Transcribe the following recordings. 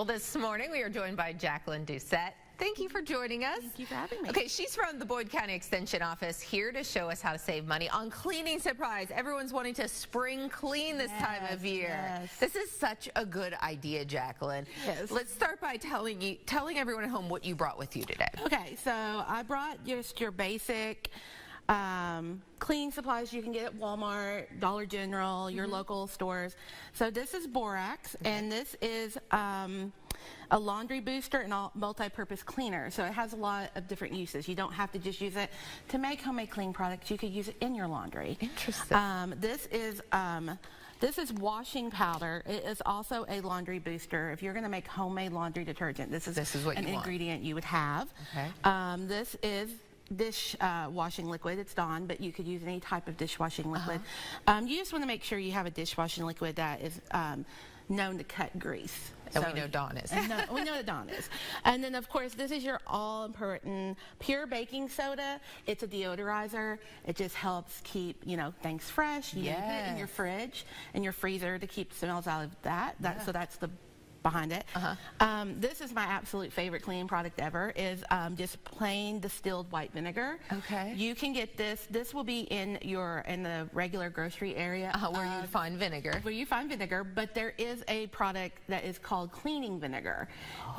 Well, this morning we are joined by Jacqueline Doucette. Thank you for joining us. Thank you for having me. Okay, she's from the Boyd County Extension Office, here to show us how to save money on cleaning supplies. Everyone's wanting to spring clean this time of year. Yes. This is such a good idea, Jacqueline. Yes. Let's start by telling everyone at home what you brought with you today. Okay, so I brought just your basic cleaning supplies you can get at Walmart, Dollar General, your local stores. So this is borax, and this is a laundry booster and a multi-purpose cleaner. So it has a lot of different uses. You don't have to just use it to make homemade cleaning products. You could use it in your laundry. Interesting. This is washing powder. It is also a laundry booster. If you're going to make homemade laundry detergent, this is what an ingredient you would have. Okay. This is washing liquid. It's Dawn, but you could use any type of dishwashing liquid. You just want to make sure you have a dishwashing liquid that is known to cut grease. And we know Dawn is. We know that Dawn is. And then, of course, this is your all-important pure baking soda. It's a deodorizer. It just helps keep, things fresh. You can put it in your fridge and your freezer to keep smells out of that. So that's the behind it. This is my absolute favorite cleaning product ever, is just plain distilled white vinegar. Okay. You can get this. This will be in the regular grocery area. Where you find vinegar. Where you find vinegar, but there is a product that is called cleaning vinegar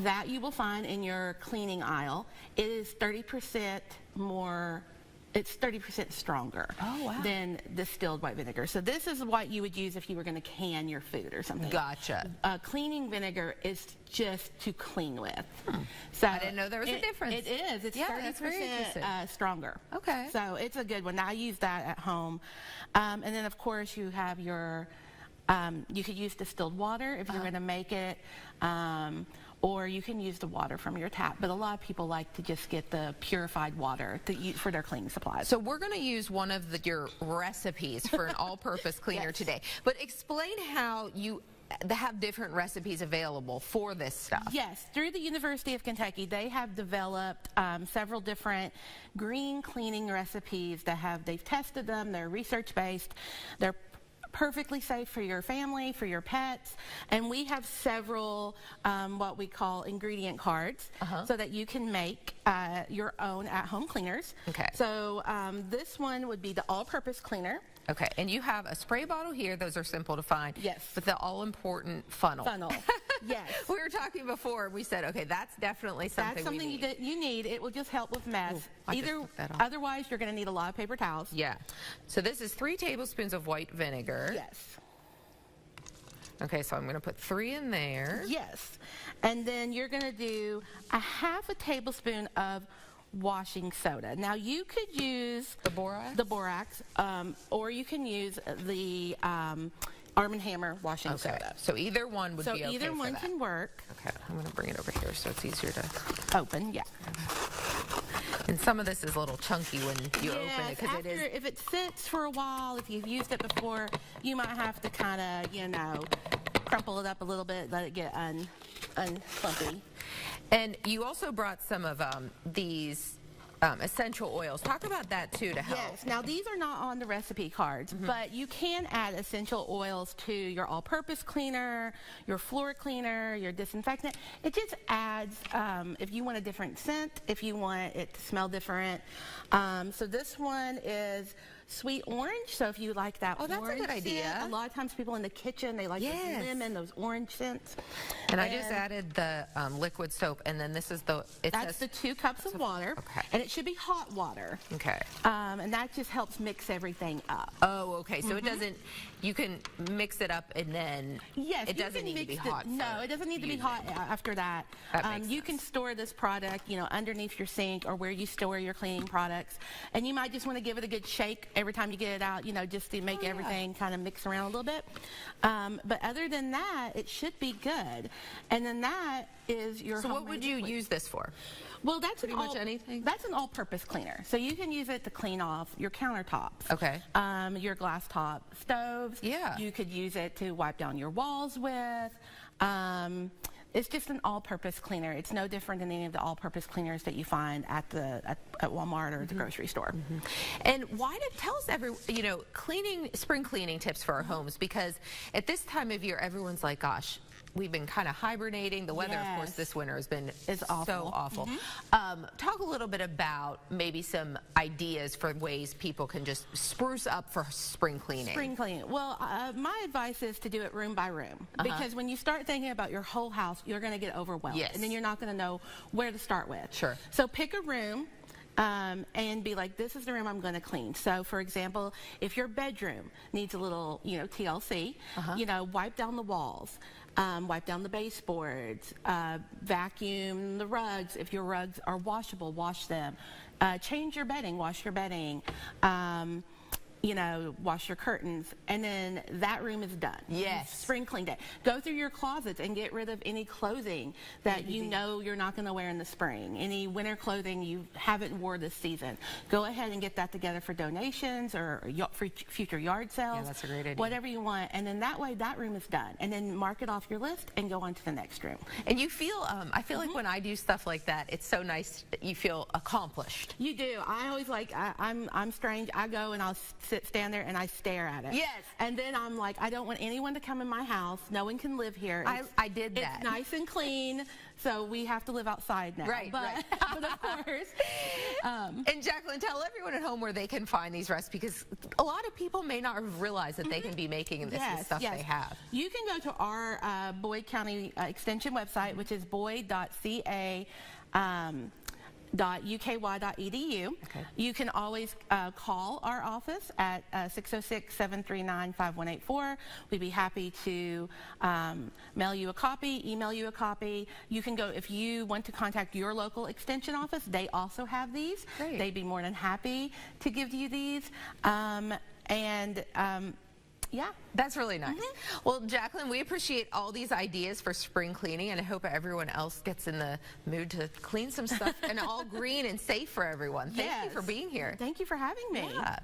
that you will find in your cleaning aisle. It is 30% more. It's 30% stronger than distilled white vinegar. So this is what you would use if you were going to can your food or something. Gotcha. Cleaning vinegar is just to clean with. So I didn't know there was a difference. It is. It's 30% stronger. Okay. So it's a good one. I use that at home. And then, of course, you have your, you could use distilled water if you're going to make it. Or you can use the water from your tap. But a lot of people like to just get the purified water to use for their cleaning supplies. So we're going to use one of your recipes for an all-purpose cleaner today. But explain how you have different recipes available for this stuff. Yes, through the University of Kentucky, they have developed several different green cleaning recipes that they've tested them. They're research-based. They're perfectly safe for your family, for your pets, and we have several what we call ingredient cards so that you can make your own at-home cleaners. Okay. So this one would be the all-purpose cleaner. Okay, and you have a spray bottle here. Those are simple to find. Yes. But the all-important funnel. Yes. We were talking before, and we said, okay, that's definitely something That's something you need. It will just help with mess. Otherwise, you're going to need a lot of paper towels. Yeah. So this is 3 tablespoons of white vinegar. Yes. Okay, so I'm going to put 3 in there. Yes. And then you're going to do a half a tablespoon of washing soda. Now you could use the borax, or you can use the Arm & Hammer washing soda. So either one would be okay. So either one can work. Okay, I'm going to bring it over here so it's easier to open. Yeah. And some of this is a little chunky when you open it because if it sits for a while, if you've used it before, you might have to kind of crumple it up a little bit, let it get unclumpy. And you also brought some of these essential oils. Talk about that too to help. Yes. Now these are not on the recipe cards, but you can add essential oils to your all-purpose cleaner, your floor cleaner, your disinfectant. It just adds, if you want a different scent, if you want it to smell different. So this one is sweet orange, so if you like that that's a good idea. Scent, a lot of times people in the kitchen, they like those lemon, those orange scents. And I just added the liquid soap, and then this is that's the 2 cups of water. Okay. And it should be hot water. Okay. And that just helps mix everything up. Oh, okay. So it doesn't, you can mix it up and then it doesn't need to be hot. No, it doesn't need to be hot after that. You can store this product, underneath your sink or where you store your cleaning products. And you might just want to give it a good shake every time you get it out, just to make everything kind of mix around a little bit. But other than that, it should be good. And then that is your So what would you use this for? Well, that's pretty much anything. That's an all-purpose cleaner. So you can use it to clean off your countertops. Okay. Your glass top stoves. Yeah. You could use it to wipe down your walls with. It's just an all-purpose cleaner. It's no different than any of the all-purpose cleaners that you find at Walmart or the grocery store. And tell us spring cleaning tips for our homes, because at this time of year, everyone's like, gosh, we've been kind of hibernating. The weather, of course, this winter has been awful. So awful. Talk a little bit about maybe some ideas for ways people can just spruce up for spring cleaning. Spring cleaning. Well, my advice is to do it room by room, because when you start thinking about your whole house, you're going to get overwhelmed, and then you're not going to know where to start with. Sure. So pick a room. And be like, this is the room I'm going to clean. So, for example, if your bedroom needs a little, TLC, wipe down the walls, wipe down the baseboards, vacuum the rugs. If your rugs are washable, wash them. Change your bedding, wash your bedding. Wash your curtains, and then that room is done. Yes. Spring clean day. Go through your closets and get rid of any clothing that you know you're not going to wear in the spring. Any winter clothing you haven't wore this season. Go ahead and get that together for donations or for future yard sales. Yeah, that's a great idea. Whatever you want, and then that way that room is done. And then mark it off your list and go on to the next room. And you feel, I feel like when I do stuff like that, it's so nice. You feel accomplished. You do. I always I'm strange. I go and I'll stand there and I stare at it. Yes. And then I'm like, I don't want anyone to come in my house. No one can live here. I did that. It's nice and clean, so we have to live outside now. Right, but, but of course. And Jacqueline, tell everyone at home where they can find these recipes, because a lot of people may not have realized that they can be making this with stuff they have. You can go to our Boyd County Extension website, which is boyd.ca. .uky.edu. Okay. You can always call our office at 606-739-5184. We'd be happy to mail you a copy, email you a copy. You can go, if you want to contact your local extension office, they also have these. Great. They'd be more than happy to give you these. Yeah. That's really nice. Well, Jacqueline, we appreciate all these ideas for spring cleaning, and I hope everyone else gets in the mood to clean some stuff and all green and safe for everyone. Thank you for being here. Thank you for having me. Yeah.